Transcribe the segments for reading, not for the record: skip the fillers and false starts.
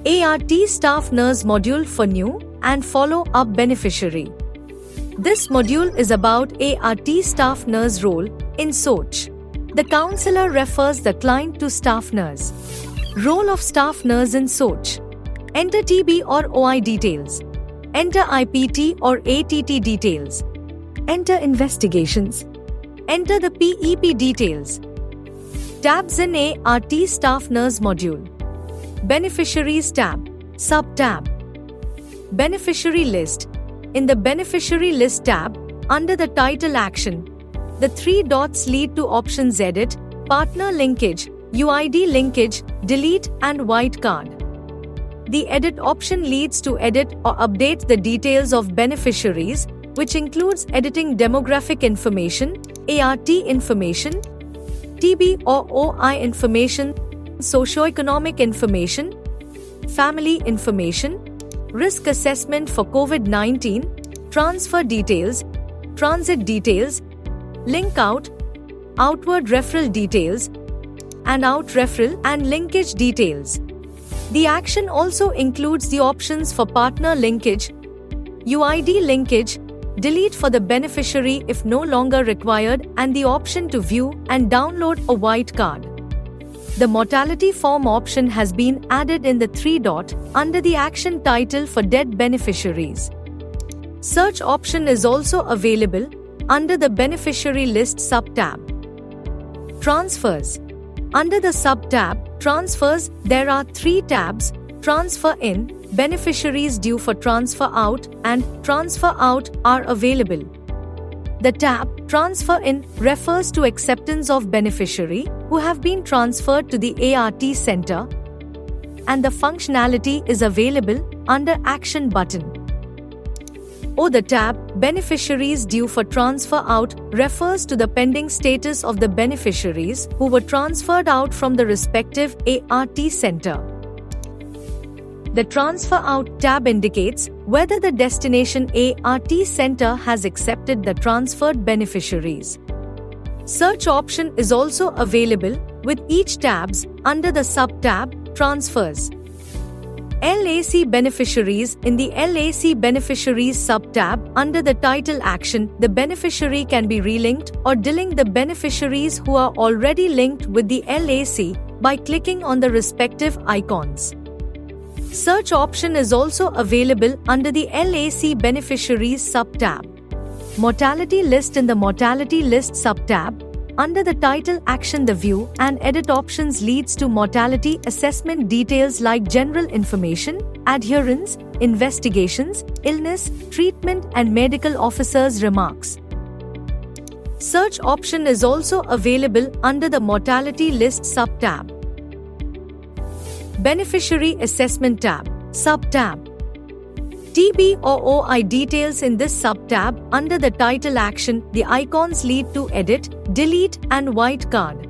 ART Staff Nurse Module for New and Follow-up Beneficiary. This module is about ART Staff Nurse role in SOCH. The counselor refers the client to staff nurse. Role of staff nurse in SOCH. Enter TB or OI details. Enter IPT or ATT details. Enter investigations. Enter the PEP details. Tabs in ART Staff Nurse Module. Beneficiaries tab. Sub-tab. Beneficiary list. In the Beneficiary List tab, under the title Action, the three dots lead to options Edit, Partner Linkage, UID Linkage, Delete and White Card. The Edit option leads to edit or update the details of beneficiaries, which includes editing demographic information, ART information, TB or OI information, socioeconomic information, family information, risk assessment for COVID-19, transfer details, transit details, link out, outward referral details, and out referral and linkage details. The action also includes the options for partner linkage, UID linkage, delete for the beneficiary if no longer required, and the option to view and download a white card. The mortality form option has been added in the three dot under the action title for dead beneficiaries. Search option is also available under the beneficiary list sub-tab. Transfers. Under the sub-tab, Transfers, there are three tabs: Transfer In, Beneficiaries due for transfer out, and Transfer Out are available. The tab Transfer In refers to acceptance of beneficiary who have been transferred to the ART center, and the functionality is available under Action button. The tab Beneficiaries due for transfer out refers to the pending status of the beneficiaries who were transferred out from the respective ART center. The Transfer Out tab indicates whether the destination ART center has accepted the transferred beneficiaries. Search option is also available with each tabs under the sub-tab Transfers. LAC Beneficiaries. In the LAC Beneficiaries sub-tab under the title Action, the beneficiary can be relinked or delink the beneficiaries who are already linked with the LAC by clicking on the respective icons. Search option is also available under the LAC Beneficiaries sub-tab. Mortality List. In the Mortality List sub-tab, under the title Action, the View and Edit options leads to mortality assessment details like general information, adherence, investigations, illness, treatment and medical officers' remarks. Search option is also available under the Mortality List sub-tab. Beneficiary Assessment tab, sub-tab. TB or OI details. In this sub-tab, under the title Action, the icons lead to Edit, Delete and White Card.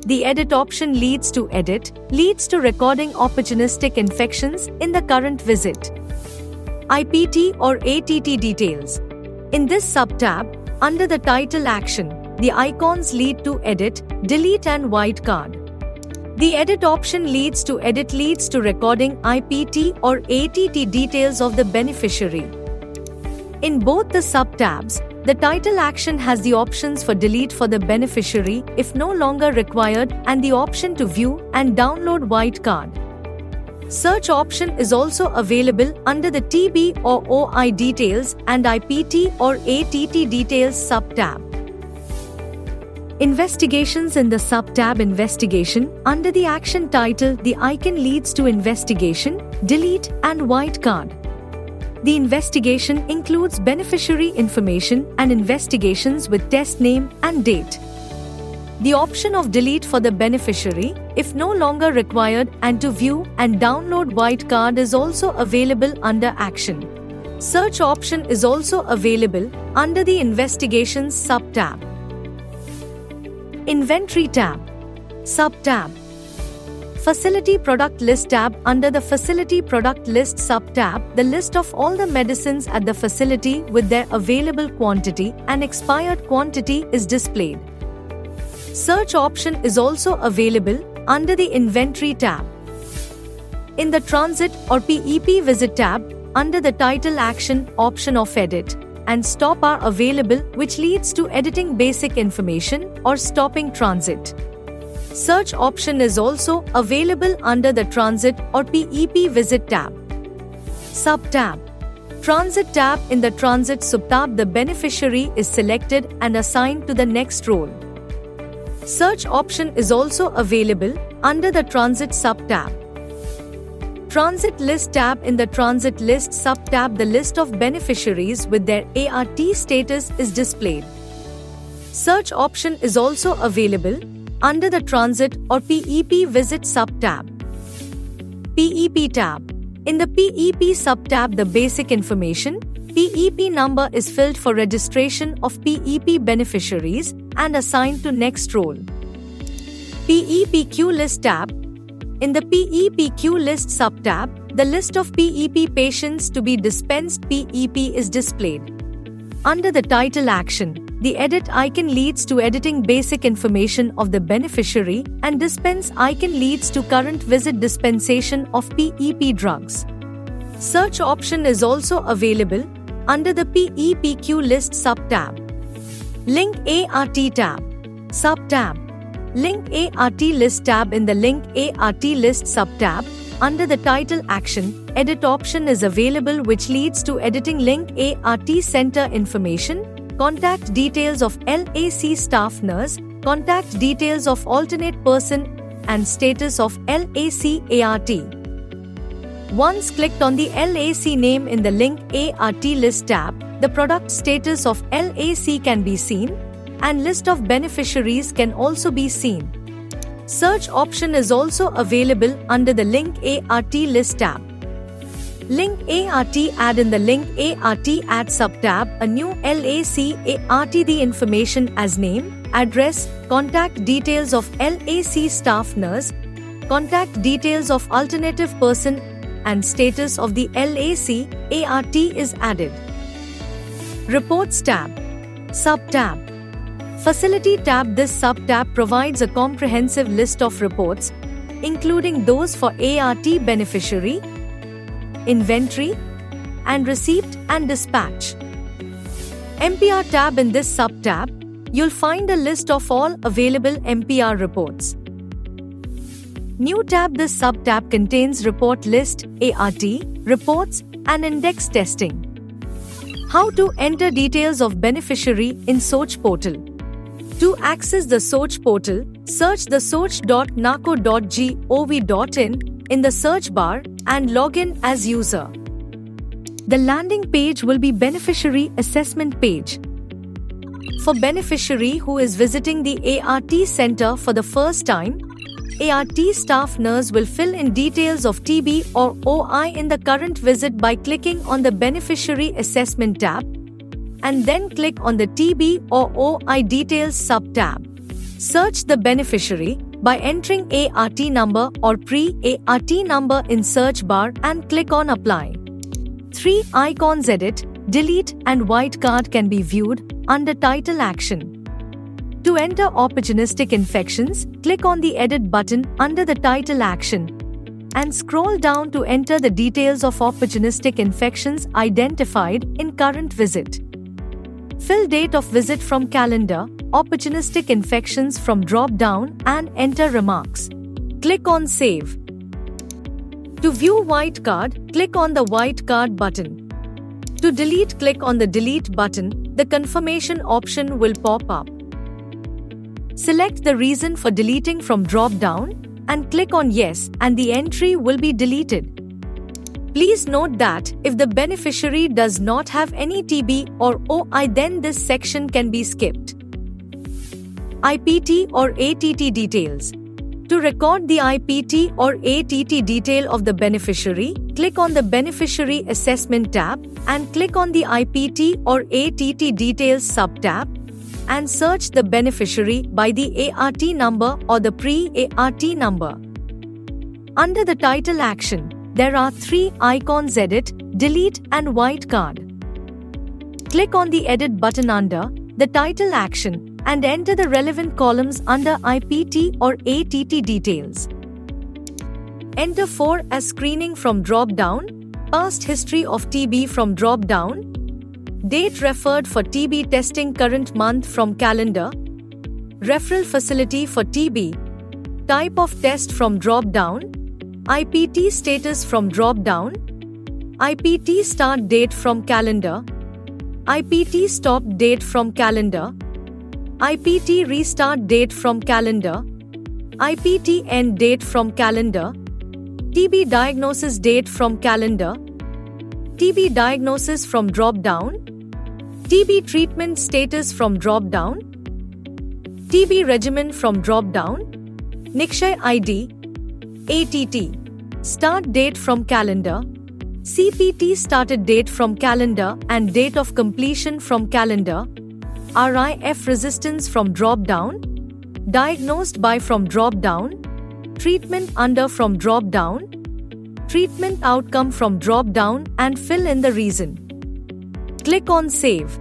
The Edit option leads to Edit, leads to recording opportunistic infections in the current visit. IPT or ATT details. In this sub-tab, under the title Action, the icons lead to Edit, Delete and White Card. The Edit option leads to Edit, leads to recording IPT or ATT details of the beneficiary. In both the sub-tabs, the title Action has the options for delete for the beneficiary if no longer required and the option to view and download white card. Search option is also available under the TB or OI details and IPT or ATT details sub-tab. Investigations. In the sub-tab Investigation, under the action title, the icon leads to Investigation, Delete and White Card. The investigation includes beneficiary information and investigations with test name and date. The option of delete for the beneficiary, if no longer required, and to view and download white card is also available under Action. Search option is also available under the Investigations sub-tab. Inventory tab, sub-tab. Facility Product List tab. Under the Facility Product List sub-tab, the list of all the medicines at the facility with their available quantity and expired quantity is displayed. Search option is also available under the Inventory tab. In the Transit or PEP Visit tab, under the Title Action option of Edit and Stop are available, which leads to editing basic information or stopping transit. Search option is also available under the Transit or PEP Visit tab. Sub-tab. Transit tab. In the Transit sub-tab, the beneficiary is selected and assigned to the next role. Search option is also available under the Transit sub-tab. Transit List tab. In the Transit List sub-tab, the list of beneficiaries with their ART status is displayed. Search option is also available under the Transit or PEP Visit sub-tab. PEP tab. In the PEP sub-tab, the basic information PEP number is filled for registration of PEP beneficiaries and assigned to next role. PEP Queue List tab. In the PEP Queue List sub-tab, the list of PEP patients to be dispensed PEP is displayed. Under the Title Action, the Edit icon leads to editing basic information of the beneficiary, and Dispense icon leads to current visit dispensation of PEP drugs. Search option is also available under the PEP Queue List sub-tab. Link ART tab. Sub-tab. Link ART List tab. In the Link ART List sub-tab, under the Title Action, Edit option is available, which leads to editing Link ART Center information, contact details of LAC staff nurse, contact details of alternate person, and status of LAC ART. Once clicked on the LAC name in the Link ART List tab, the product status of LAC can be seen, and list of beneficiaries can also be seen. Search option is also available under the Link ART List tab. Link ART Add. In the Link ART Add sub-tab, a new LAC ART, the information as name, address, contact details of LAC staff nurse, contact details of alternative person, and status of the LAC ART is added. Reports tab. Sub-tab. Facility tab. This sub-tab provides a comprehensive list of reports, including those for ART beneficiary, inventory, and receipt and dispatch. MPR tab. In this sub-tab, you'll find a list of all available MPR reports. New tab. This sub-tab contains report list, ART, reports, and index testing. How to enter details of beneficiary in Soch portal. To access the Soch portal, search the soch.naco.gov.in in the search bar and log in as user. The landing page will be beneficiary assessment page. For beneficiary who is visiting the ART center for the first time, ART staff nurse will fill in details of TB or OI in the current visit by clicking on the Beneficiary Assessment tab, and then click on the TB or OI Details sub-tab. Search the beneficiary by entering ART number or pre-ART number in search bar and click on Apply. 3 icons Edit, Delete and White Card can be viewed under Title Action. To enter opportunistic infections, click on the Edit button under the Title Action and scroll down to enter the details of opportunistic infections identified in current visit. Fill date of visit from calendar, opportunistic infections from drop-down and enter remarks. Click on Save. To view white card, click on the White Card button. To delete, click on the Delete button. The confirmation option will pop up. Select the reason for deleting from drop-down and click on Yes, and the entry will be deleted. Please note that if the beneficiary does not have any TB or OI, then this section can be skipped. IPT or ATT details. To record the IPT or ATT detail of the beneficiary, click on the Beneficiary Assessment tab and click on the IPT or ATT details sub-tab and search the beneficiary by the ART number or the pre-ART number. Under the Title Action, there are 3 icons: Edit, Delete and White Card. Click on the Edit button under the Title Action and enter the relevant columns under IPT or ATT details. Enter 4 as screening from drop-down, past history of TB from drop-down, date referred for TB testing current month from calendar, referral facility for TB, type of test from drop-down, IPT status from drop-down, IPT start date from calendar, IPT stop date from calendar, IPT restart date from calendar, IPT end date from calendar, TB diagnosis date from calendar, TB diagnosis from drop-down, TB treatment status from drop-down, TB regimen from drop-down, Nikshay ID, ATT, start date from calendar, CPT started date from calendar and date of completion from calendar, RIF resistance from drop-down, diagnosed by from drop-down, treatment under from drop-down, treatment outcome from drop-down and fill in the reason. Click on Save.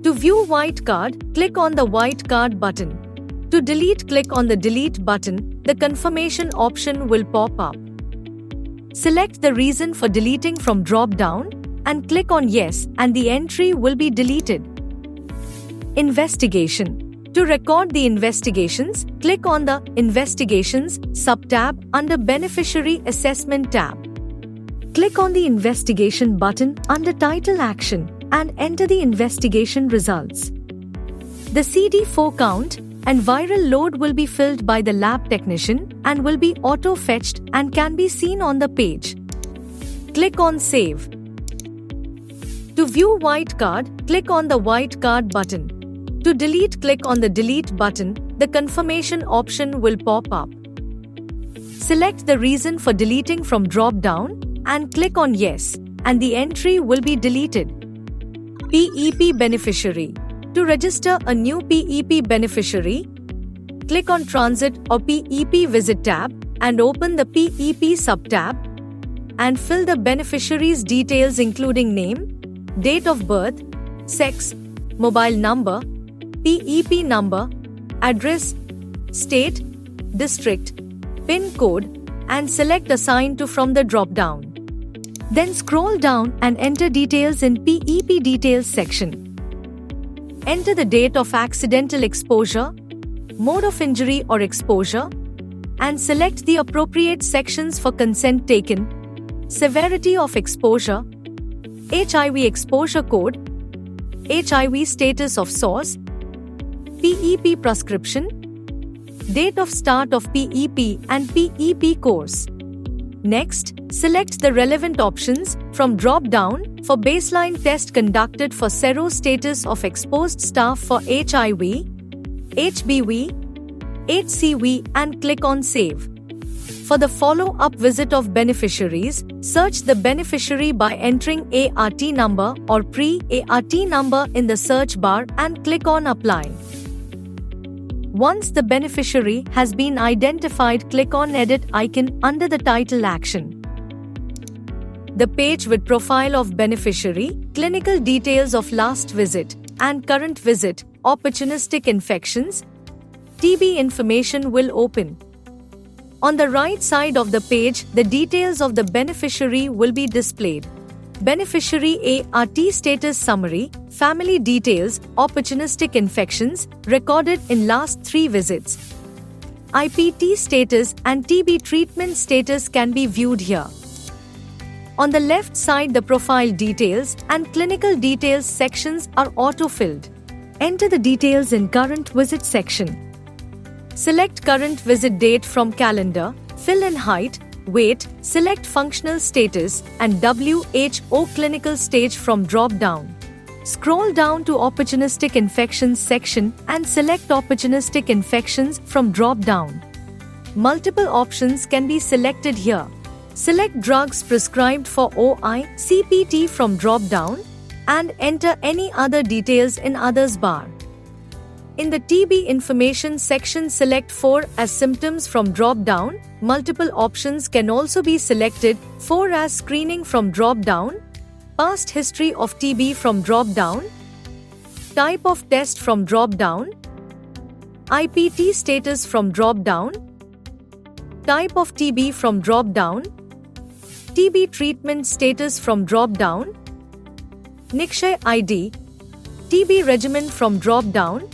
To view white card, click on the white card button. To delete, click on the delete button. The confirmation option will pop up. Select the reason for deleting from drop-down and click on Yes and the entry will be deleted. Investigation. To record the investigations, click on the Investigations sub-tab under Beneficiary Assessment tab. Click on the Investigation button under Title Action and enter the investigation results. The CD4 count and viral load will be filled by the lab technician and will be auto-fetched and can be seen on the page. Click on Save. To view white card, click on the white card button. To delete, click on the delete button. The confirmation option will pop up. Select the reason for deleting from drop-down and click on Yes and the entry will be deleted. PEP Beneficiary. To register a new PEP beneficiary, click on Transit or PEP Visit tab and open the PEP sub-tab and fill the beneficiary's details including name, date of birth, sex, mobile number, PEP number, address, state, district, PIN code and select Assign to from the drop-down. Then scroll down and enter details in PEP Details section. Enter the date of accidental exposure, mode of injury or exposure, and select the appropriate sections for consent taken, severity of exposure, HIV exposure code, HIV status of source, PEP prescription, date of start of PEP and PEP course. Next, select the relevant options from drop-down for baseline test conducted for serostatus of exposed staff for HIV, HBV, HCV and click on Save. For the follow-up visit of beneficiaries, search the beneficiary by entering ART number or pre-ART number in the search bar and click on Apply. Once the beneficiary has been identified, click on Edit icon under the title action. The page with profile of beneficiary, clinical details of last visit and current visit, opportunistic infections, TB information will open. On the right side of the page, the details of the beneficiary will be displayed. Beneficiary ART status summary, family details, opportunistic infections recorded in last 3 visits. IPT status and TB treatment status can be viewed here. On the left side, the profile details and clinical details sections are auto-filled. Enter the details in current visit section. Select current visit date from calendar, fill in height, weight, select functional status and WHO clinical stage from drop-down. Scroll down to opportunistic infections section and select opportunistic infections from drop-down. Multiple options can be selected here. Select drugs prescribed for OI, CPT from drop-down and enter any other details in Others bar. In the TB information section, select 4 as symptoms from drop-down. Multiple options can also be selected. 4 as screening from drop-down, past history of TB from drop-down, type of test from drop-down, IPT status from drop-down, type of TB from drop-down, TB treatment status from drop-down, Nikshay ID, TB regimen from drop-down,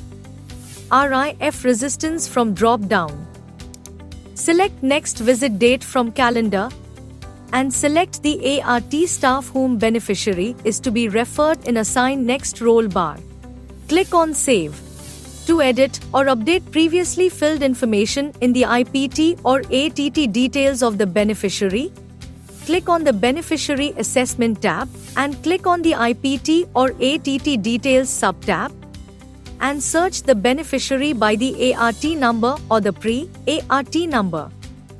RIF resistance from drop-down. Select next visit date from calendar and select the ART staff whom beneficiary is to be referred in Assign Next role bar. Click on Save. To edit or update previously filled information in the IPT or ATT details of the beneficiary, click on the Beneficiary Assessment tab and click on the IPT or ATT details sub-tab and search the beneficiary by the ART number or the pre-ART number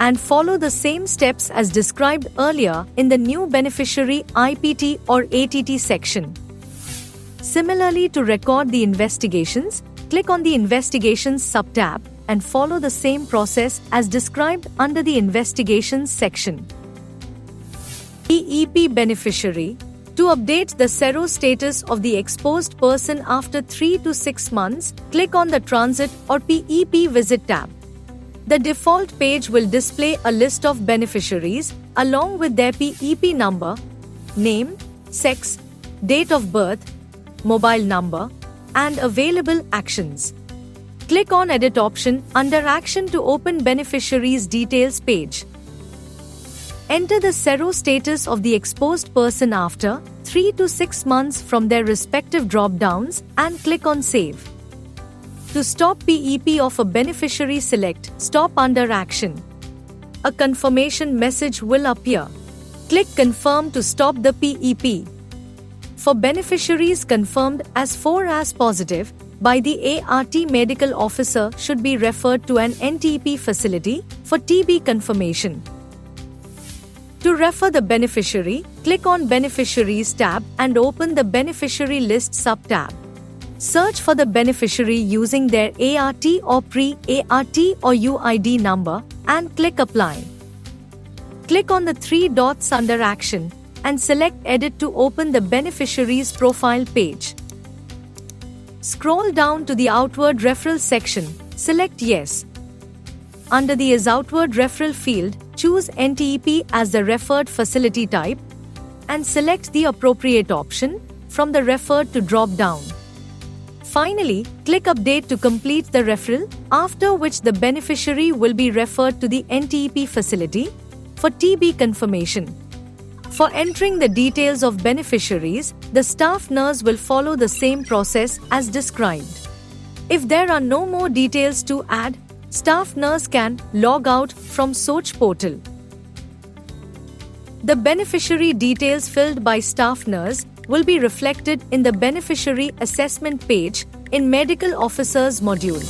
and follow the same steps as described earlier in the new beneficiary IPT or ATT section. Similarly, to record the investigations, click on the Investigations sub-tab and follow the same process as described under the Investigations section. PEP beneficiary. To update the sero status of the exposed person after 3 to 6 months, click on the Transit or PEP Visit tab. The default page will display a list of beneficiaries along with their PEP number, name, sex, date of birth, mobile number, and available actions. Click on Edit option under Action to open Beneficiaries Details page. Enter the sero status of the exposed person after 3 to 6 months from their respective drop-downs and click on Save. To stop PEP of a beneficiary, select Stop under Action. A confirmation message will appear. Click Confirm to stop the PEP. For beneficiaries confirmed as 4 as positive by the ART, medical officer should be referred to an NTP facility for TB confirmation. To refer the beneficiary, click on Beneficiaries tab and open the Beneficiary List sub-tab. Search for the beneficiary using their ART or pre-ART or UID number and click Apply. Click on the 3 dots under Action and select Edit to open the beneficiary's profile page. Scroll down to the Outward Referral section, select Yes. Under the Is Outward Referral field, choose NTEP as the referred facility type and select the appropriate option from the Referred to drop-down. Finally, click Update to complete the referral, after which the beneficiary will be referred to the NTEP facility for TB confirmation. For entering the details of beneficiaries, the staff nurse will follow the same process as described. If there are no more details to add, staff nurse can log out from SOCH portal. The beneficiary details filled by staff nurse will be reflected in the beneficiary assessment page in Medical Officers module.